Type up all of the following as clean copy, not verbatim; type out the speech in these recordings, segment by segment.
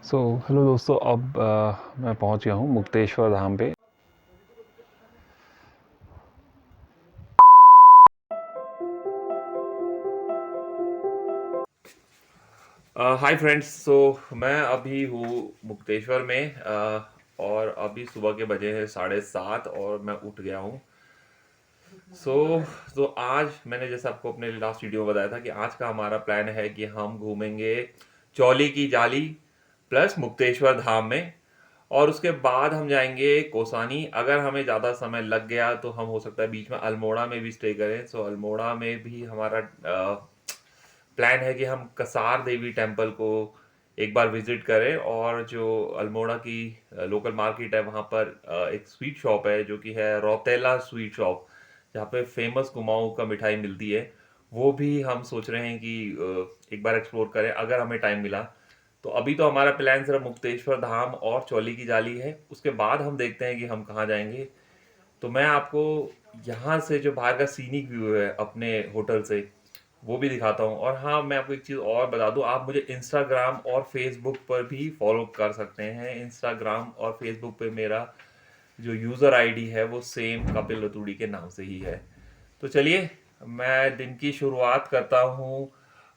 Hello दोस्तों, अब मैं पहुंच गया हूं मुक्तेश्वर धाम पे। Hi friends. मैं अभी हूँ मुक्तेश्वर में, और अभी सुबह के बजे हैं 7:30 और मैं उठ गया हूँ। सो तो आज मैंने जैसे आपको अपने लास्ट वीडियो में बताया था कि आज का हमारा प्लान है कि हम घूमेंगे चौली की जाली प्लस मुक्तेश्वर धाम में, और उसके बाद हम जाएंगे कोसानी। अगर हमें ज़्यादा समय लग गया तो हम हो सकता है बीच में अल्मोड़ा में भी स्टे करें। अल्मोड़ा में भी हमारा प्लान है कि हम कसार देवी टेम्पल को एक बार विजिट करें, और जो अल्मोड़ा की लोकल मार्केट है वहाँ पर एक स्वीट शॉप है जो कि है रौतेला स्वीट शॉप, जहाँ पे फेमस कुमाऊँ का मिठाई मिलती है। वो भी हम सोच रहे हैं कि एक बार एक्सप्लोर करें अगर हमें टाइम मिला। तो अभी तो हमारा प्लान सिर्फ मुक्तेश्वर धाम और चौली की जाली है, उसके बाद हम देखते हैं कि हम कहाँ जाएंगे। तो मैं आपको यहाँ से जो बाहर का सीनिक व्यू है अपने होटल से, वो भी दिखाता हूँ। और हाँ, मैं आपको एक चीज़ और बता दूँ, आप मुझे इंस्टाग्राम और फेसबुक पर भी फॉलो कर सकते हैं। इंस्टाग्राम और फेसबुक पे मेरा जो यूज़र आईडी है वो सेम कपिल रतूड़ी के नाम से ही है। तो चलिए, मैं दिन की शुरुआत करता हूँ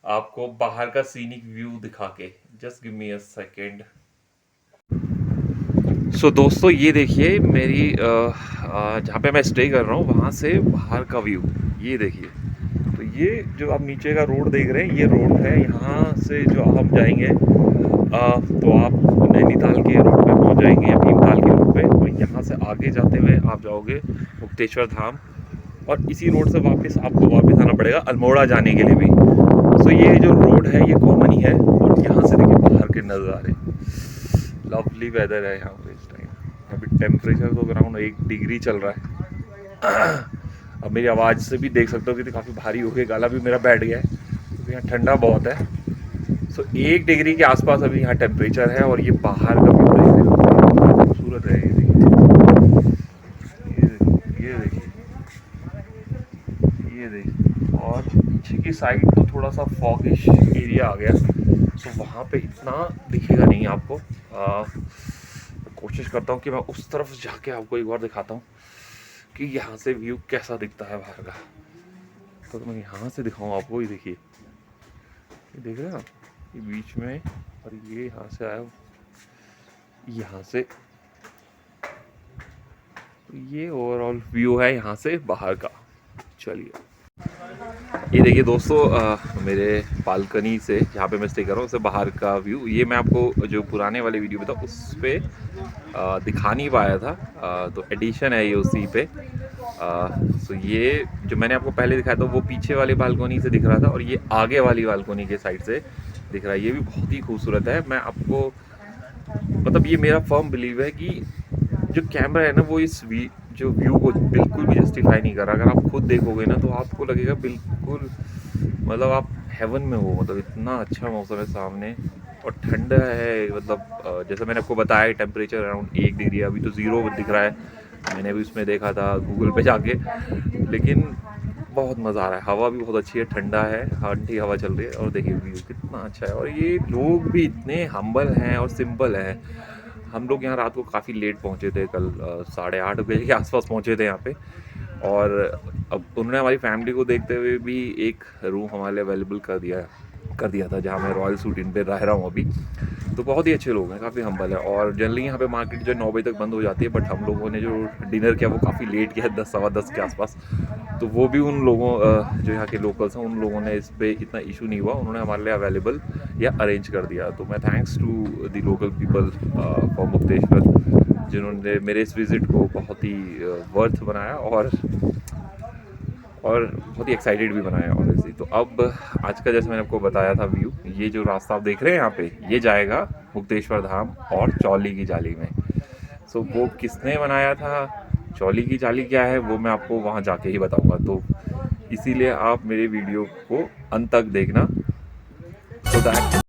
आपको बाहर का सीनिक व्यू दिखा के। Just give me a second. दोस्तों, ये देखिए मेरी जहाँ पे मैं स्टे कर रहा हूँ वहाँ से बाहर का व्यू। ये देखिए, तो ये जो आप नीचे का रोड देख रहे हैं, ये रोड है। यहाँ से जो हम जाएंगे तो आप नैनीताल के रोड पे पहुँच जाएंगे या भीमताल के रोड पे, और यहाँ से आगे जाते हुए आप जाओगे मुक्तेश्वर धाम, और इसी रोड से वापस आपको वापस आना पड़ेगा अल्मोड़ा जाने के लिए भी। ये जो रोड है ये कॉमन ही है, और यहाँ से देखिए बाहर के नज़ारे। लवली वेदर है यहाँ पे इस टाइम। अभी टेम्परेचर तो अराउंड 1 डिग्री चल रहा है। अब मेरी आवाज़ से भी देख सकते हो कि काफ़ी भारी हो गई, गला भी मेरा बैठ गया है क्योंकि यहाँ ठंडा बहुत है। 1 डिग्री के आसपास अभी यहाँ टेम्परेचर है, और ये बाहर का व्यू देखिए, खूबसूरत है। ये देखिए, ये देखिए, ये देखिए। और पीछे की साइड तो थोड़ा सा फॉगिश एरिया आ गया, वहाँ पे इतना दिखेगा नहीं आपको। कोशिश करता हूँ कि मैं उस तरफ जाके आपको एक बार दिखाता हूँ कि यहाँ से व्यू कैसा दिखता है बाहर का। तो मैं यहाँ से दिखाऊँ आपको। ये देखिए, ये देख रहे हैं आप, ये बीच में, और ये यहाँ से आया, यहाँ से। तो ये ओवरऑल व्यू है यहाँ से बाहर का। चलिए, ये देखिए दोस्तों, मेरे बालकनी से जहाँ पे मैं स्टे कर रहा हूँ उससे बाहर का व्यू। ये मैं आपको जो पुराने वाले वीडियो में था उस पर दिखा नहीं पाया था, तो एडिशन है ये उसी पे। ये जो मैंने आपको पहले दिखाया था वो पीछे वाली बालकनी से दिख रहा था, और ये आगे वाली बालकनी के साइड से दिख रहा है। ये भी बहुत ही खूबसूरत है। मैं आपको मतलब, ये मेरा फर्म बिलीव है कि जो कैमरा है ना वो जो व्यू को बिल्कुल भी जस्टिफाई नहीं कर रहा। अगर आप खुद देखोगे ना तो आपको लगेगा बिल्कुल, मतलब आप हेवन में हो। मतलब इतना अच्छा मौसम है सामने, और ठंडा है। मतलब जैसे मैंने आपको बताया, टेम्परेचर अराउंड 1 डिग्री, अभी तो ज़ीरो दिख रहा है। मैंने भी उसमें देखा था गूगल पे जाके। लेकिन बहुत मज़ा आ रहा है, हवा भी बहुत अच्छी है, ठंडा है, ठंडी हवा चल रही है, और देखिए व्यू कितना अच्छा है। और ये लोग भी इतने हम्बल हैं और सिंपल हैं। हम लोग यहाँ रात को काफ़ी लेट पहुँचे थे, कल 8:30 बजे के आसपास पहुँचे थे यहाँ पे। और अब उन्होंने हमारी फैमिली को देखते हुए भी एक रूम हमारे लिए अवेलेबल कर दिया था, जहाँ मैं रॉयल सूट इन पे रह रहा हूँ अभी। तो बहुत ही अच्छे लोग हैं, काफ़ी हम्बल है। और जनरली यहाँ पे मार्केट जो 9 बजे तक बंद हो जाती है, बट हम लोगों ने जो डिनर किया वो काफ़ी लेट किया, 10 सवा 10 के आसपास। तो वो भी उन लोगों जो यहाँ के लोकल्स हैं उन लोगों ने इस पर इतना इशू नहीं हुआ, उन्होंने हमारे लिए अवेलेबल या अरेंज कर दिया। तो मैं thanks to the local people for Mukteshwar, जिन्होंने मेरे इस विज़िट को बहुत ही वर्थ बनाया, और बहुत ही एक्साइटेड भी बनाया ऑनेस्टली। तो अब आज का, जैसे मैंने आपको बताया था व्यू, ये जो रास्ता आप देख रहे हैं यहाँ पे, ये जाएगा मुक्तेश्वर धाम और चौली की जाली में। वो किसने बनाया था, चौली की जाली क्या है, वो मैं आपको वहाँ जाके ही बताऊँगा। तो इसीलिए आप मेरे वीडियो को अंत तक देखना, so that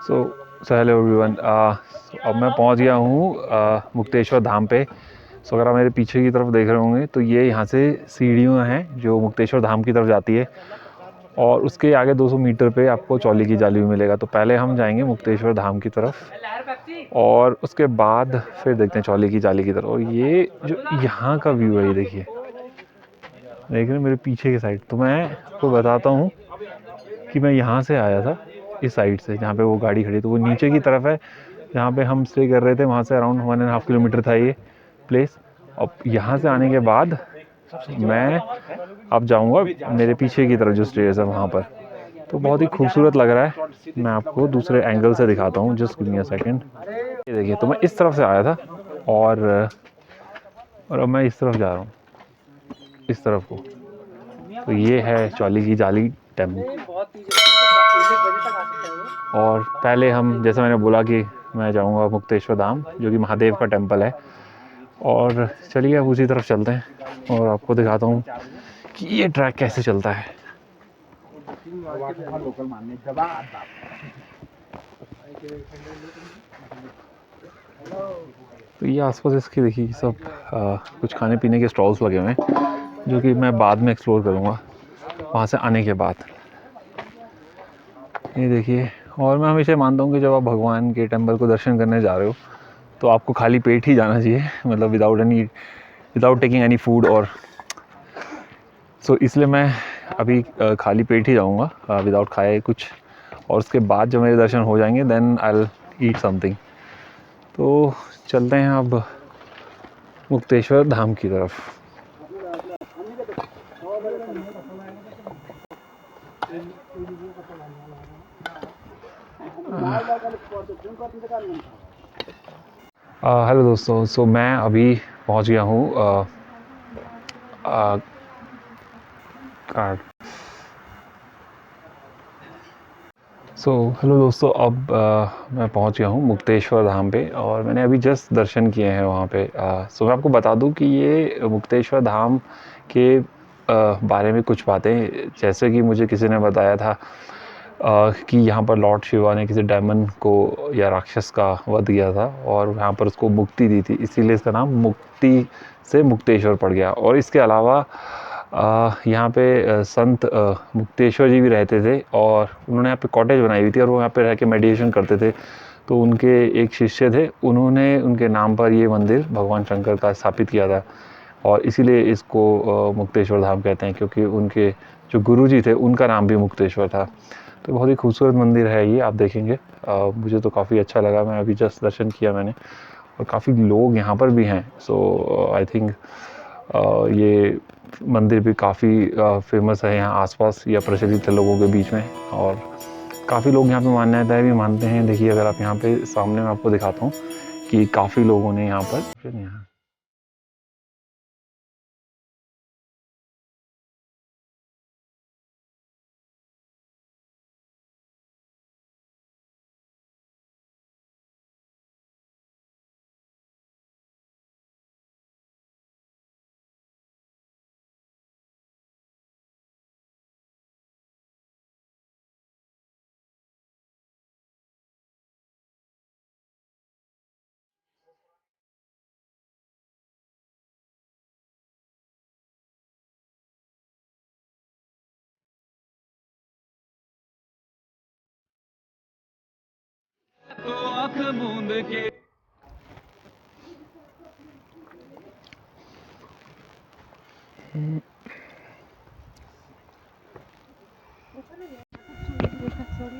so hello everyone, अब मैं पहुंच गया हूँ मुक्तेश्वर धाम पे। सो अगर आप मेरे पीछे की तरफ देख रहे होंगे तो ये यहाँ से सीढ़ियाँ हैं जो मुक्तेश्वर धाम की तरफ जाती है, और उसके आगे 200 मीटर पे आपको चौली की जाली भी मिलेगा। तो पहले हम जाएंगे मुक्तेश्वर धाम की तरफ और उसके बाद फिर देखते हैं चौली की जाली की तरफ। और ये जो यहाँ का व्यू है, ये देखिए, देख रहे हैं मेरे पीछे की साइड। तो मैं आपको बताता हूँ कि मैं यहाँ से आया था, इस साइड से, जहाँ पे वो गाड़ी खड़ी। तो वो नीचे की तरफ है जहाँ पे हम स्टे कर रहे थे, वहाँ से अराउंड 1.5 किलोमीटर था ये प्लेस। अब यहाँ से आने के बाद मैं अब जाऊँगा मेरे पीछे की तरफ जो स्टेज है वहाँ पर। तो बहुत ही खूबसूरत लग रहा है। मैं आपको दूसरे एंगल से दिखाता हूँ, just give me a second. ये देखिए, तो मैं इस तरफ से आया था और अब मैं इस तरफ जा रहा हूँ, इस तरफ को। तो ये है चौली की जाली टेम्पल। और पहले हम, जैसे मैंने बोला कि मैं जाऊंगा मुक्तेश्वर धाम जो कि महादेव का टेम्पल है। और चलिए अब उसी तरफ चलते हैं और आपको दिखाता हूँ कि ये ट्रैक कैसे चलता है। तो ये आसपास इसकी देखिए सब कुछ खाने पीने के स्टॉल्स लगे हुए हैं जो कि मैं बाद में एक्सप्लोर करूँगा वहाँ से आने के बाद। ये देखिए, और मैं हमेशा मानता हूँ कि जब आप भगवान के टेम्पल को दर्शन करने जा रहे हो तो आपको खाली पेट ही जाना चाहिए, मतलब विदाउट टेकिंग एनी फूड। और सो इसलिए मैं अभी खाली पेट ही जाऊँगा विदाउट खाए कुछ, और उसके बाद जब मेरे दर्शन हो जाएंगे then I will eat something. तो चलते हैं अब मुक्तेश्वर धाम की तरफ। हेलो दोस्तों, सो मैं अभी पहुंच गया हूँ हेलो दोस्तों, अब मैं पहुंच गया हूँ मुक्तेश्वर धाम पे और मैंने अभी जस्ट दर्शन किए हैं वहाँ पे। मैं आपको बता दूँ कि ये मुक्तेश्वर धाम के बारे में कुछ बातें, जैसे कि मुझे किसी ने बताया था कि यहाँ पर लॉर्ड शिवा ने किसी डायमंड को या राक्षस का वध किया था और यहाँ पर उसको मुक्ति दी थी, इसीलिए इसका नाम मुक्ति से मुक्तेश्वर पड़ गया। और इसके अलावा यहाँ पे संत मुक्तेश्वर जी भी रहते थे और उन्होंने यहाँ पे कॉटेज बनाई हुई थी और वो यहाँ पे रह के मेडिटेशन करते थे। तो उनके एक शिष्य थे, उन्होंने उनके नाम पर ये मंदिर भगवान शंकर का स्थापित किया था और इसीलिए इसको मुक्तेश्वर धाम कहते हैं, क्योंकि उनके जो गुरुजी थे उनका नाम भी मुक्तेश्वर था। तो बहुत ही खूबसूरत मंदिर है ये, आप देखेंगे। मुझे तो काफ़ी अच्छा लगा, मैं अभी जस्ट दर्शन किया मैंने, और काफ़ी लोग यहाँ पर भी हैं। सो आई थिंक ये मंदिर भी काफ़ी फेमस है यहाँ आसपास या प्रचलित है लोगों के बीच में, और काफ़ी लोग यहाँ पे मान्यताएं भी मानते हैं। देखिए, अगर आप यहाँ पे सामने मैं आपको दिखाता हूँ कि काफ़ी लोगों ने यहाँ पर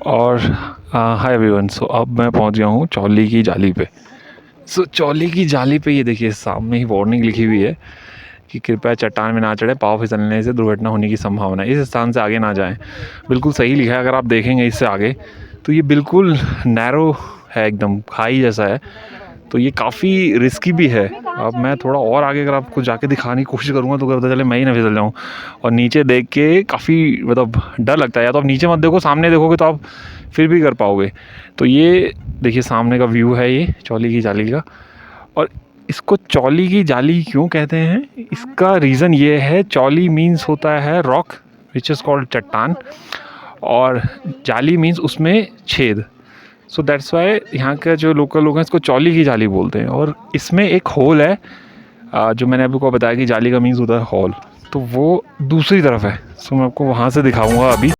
और हाय एवरीवन। सो अब मैं पहुंच गया हूँ चौली की जाली पे। चौली की जाली पे ये देखिए सामने ही वार्निंग लिखी हुई है कि कृपया चट्टान में ना चढ़े, पाँव फिसलने से दुर्घटना होने की संभावना है, इस स्थान से आगे ना जाएं। बिल्कुल सही लिखा है। अगर आप देखेंगे इससे आगे तो ये बिल्कुल नैरो है, एकदम खाई जैसा है। तो ये काफ़ी रिस्की भी है। अब मैं थोड़ा और आगे अगर आपको जाके दिखाने की कोशिश करूँगा तो पता चले मैं ही ना फिसल जाऊँ। और नीचे देख के काफ़ी मतलब डर लगता है। या तो आप नीचे मत देखो, सामने देखोगे तो आप फिर भी कर पाओगे। तो ये देखिए सामने का व्यू है ये चौली की जाली का। और इसको चौली की जाली क्यों कहते हैं, इसका रीज़न ये है, चौली मीन्स होता है रॉक विच इज़ कॉल्ड चट्टान, और जाली मीन्स उसमें छेद। सो दैट्स वाई यहाँ का जो लोकल लोग हैं इसको चौली की जाली बोलते हैं। और इसमें एक होल है, जो मैंने आपको बताया कि जाली का मीन्स होता है हॉल, तो वो दूसरी तरफ है। सो मैं आपको वहाँ से दिखाऊंगा अभी।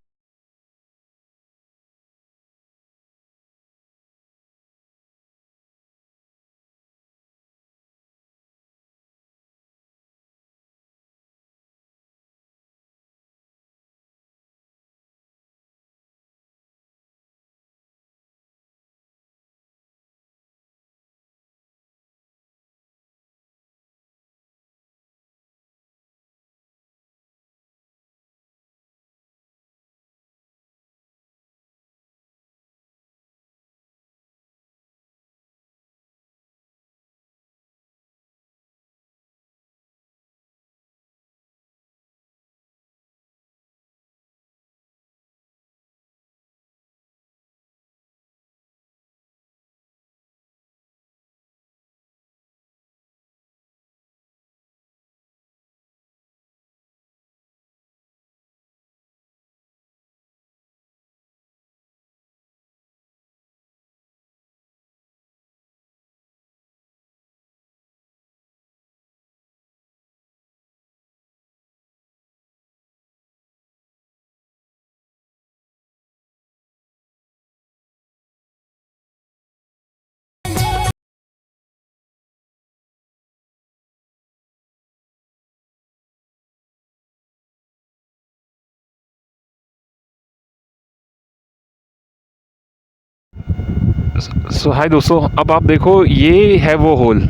सो हाय दोस्तों, अब आप देखो ये है वो होल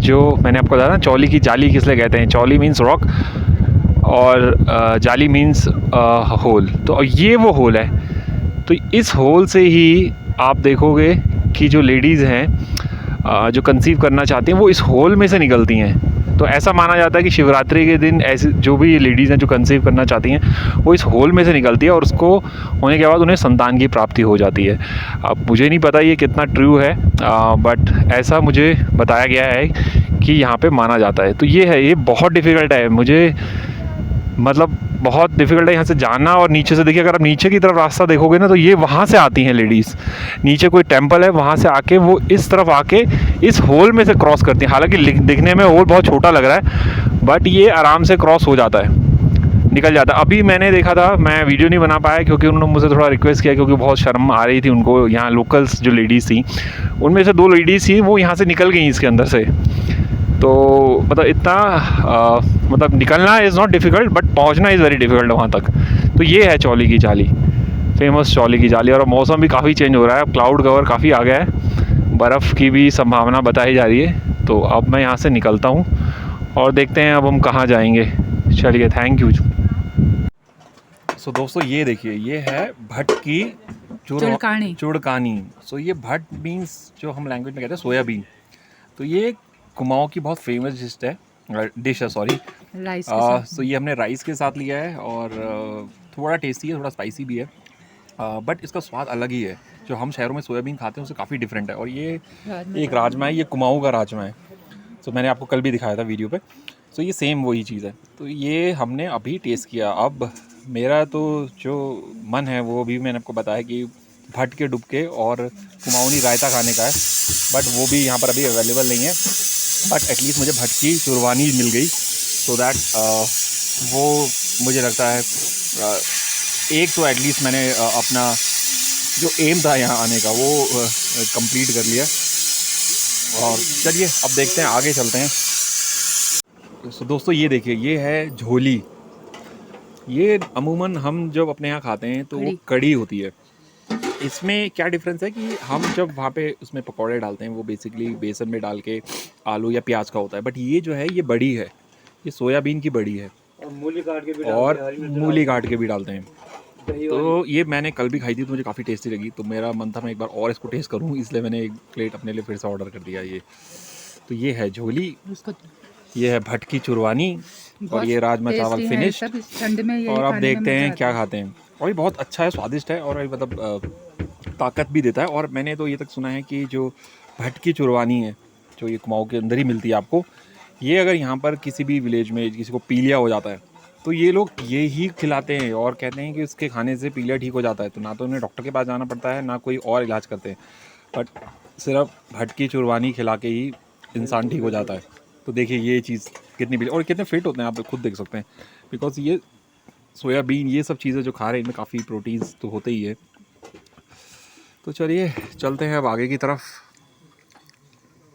जो मैंने आपको बताया ना, चौली की जाली किस लिए कहते हैं। चौली मीन्स रॉक और जाली मीन्स होल। तो ये वो होल है। तो इस होल से ही आप देखोगे कि जो लेडीज़ हैं जो कंसीव करना चाहती हैं वो इस होल में से निकलती हैं। तो ऐसा माना जाता है कि शिवरात्रि के दिन ऐसे जो भी लेडीज़ हैं जो कंसीव करना चाहती हैं वो इस होल में से निकलती है और उसको होने के बाद उन्हें संतान की प्राप्ति हो जाती है। अब मुझे नहीं पता ये कितना ट्रू है, बट ऐसा मुझे बताया गया है कि यहाँ पे माना जाता है। तो ये है, ये बहुत डिफ़िकल्ट है, मुझे मतलब बहुत डिफ़िकल्ट है यहाँ से जाना। और नीचे से देखिए, अगर आप नीचे की तरफ रास्ता देखोगे ना तो ये वहाँ से आती हैं लेडीज़। नीचे कोई टेंपल है, वहाँ से आके वो इस तरफ आके इस होल में से क्रॉस करती हैं। हालांकि दिखने में होल बहुत छोटा लग रहा है, बट ये आराम से क्रॉस हो जाता है, निकल जाता है। अभी मैंने देखा था, मैं वीडियो नहीं बना पाया क्योंकि उन्होंने मुझे थोड़ा रिक्वेस्ट किया, क्योंकि बहुत शर्म आ रही थी उनको। यहाँ लोकल्स जो लेडीज़ थी उनमें से 2 लेडीज़ थी, वो यहाँ से निकल गई इसके अंदर से। तो मतलब इतना मतलब निकलना इज़ नॉट डिफ़िकल्ट, बट पहुंचना इज़ वेरी डिफ़िकल्ट वहाँ तक। तो ये है चौली की जाली, फेमस चौली की जाली। और मौसम भी काफ़ी चेंज हो रहा है, अब क्लाउड कवर काफ़ी आ गया है, बर्फ़ की भी संभावना बताई जा रही है। तो अब मैं यहाँ से निकलता हूँ और देखते हैं अब हम कहाँ जाएंगे। चलिए, थैंक यू। सो दोस्तों ये देखिए, ये है भट की चुड़कानी। सो ये भट मीन्स जो हम लैंग्वेज में कहते हैं सोयाबीन। तो ये कुमाऊँ की बहुत फेमस डिश है, सॉरी। सो ये हमने राइस के साथ लिया है और थोड़ा टेस्टी है, थोड़ा स्पाइसी भी है, बट इसका स्वाद अलग ही है। जो हम शहरों में सोयाबीन खाते हैं उससे काफ़ी डिफरेंट है। और ये एक राजमा है, ये कुमाऊँ का राजमा है। तो मैंने आपको कल भी दिखाया था वीडियो पे। तो ये सेम वही चीज़ है। तो ये हमने अभी टेस्ट किया। अब मेरा तो जो मन है वो अभी मैंने आपको बताया कि भट के डुबके और कुमाऊनी रायता खाने का है, बट वो भी यहाँ पर अभी अवेलेबल नहीं है। बट एटलीस्ट मुझे भट की चुरवानी मिल गई, सो दैट वो मुझे लगता है एक तो एटलीस्ट मैंने अपना जो एम था यहाँ आने का वो कंप्लीट कर लिया। और चलिए अब देखते हैं, आगे चलते हैं। तो दोस्तों ये देखिए, ये है झोली। ये अमूमन हम जब अपने यहाँ खाते हैं तो वो कड़ी होती है। इसमें क्या डिफरेंस है कि हम जब वहाँ पे उसमें पकौड़े डालते हैं वो बेसिकली बेसन में डाल के आलू या प्याज का होता है, बट ये जो है ये बड़ी है, ये सोयाबीन की बड़ी है और मूली काट के भी डालते हैं। तो ये मैंने कल भी खाई थी तो मुझे काफ़ी टेस्टी लगी, तो मेरा मन था मैं एक बार और इसको टेस्ट करूँ, इसलिए मैंने एक प्लेट अपने लिए फिर से ऑर्डर कर दिया। ये तो ये है झोली, ये है भट की चुरवानी और ये राजमा चावल फिनिश। और अब देखते हैं क्या खाते हैं। और ये बहुत अच्छा है, स्वादिष्ट है और मतलब ताकत भी देता है। और मैंने तो ये तक सुना है कि जो भट की चुरवानी है जो ये कुमाऊँ के अंदर ही मिलती है आपको, ये अगर यहाँ पर किसी भी विलेज में किसी को पीलिया हो जाता है तो ये लोग ये ही खिलाते हैं और कहते हैं कि उसके खाने से पीलिया ठीक हो जाता है। तो ना तो उन्हें डॉक्टर के पास जाना पड़ता है, ना कोई और इलाज करते हैं। बट सिर्फ भटकी चुरवानी खिला के ही इंसान ठीक हो जाता है। तो देखिए ये चीज़ कितनी भी, और कितने फिट होते हैं आप खुद देख सकते हैं, बिकॉज ये सोयाबीन ये सब चीज़ें जो खा रहे हैं इनमें काफ़ी प्रोटीन्स तो होते ही है। तो चलिए चलते हैं अब आगे की तरफ।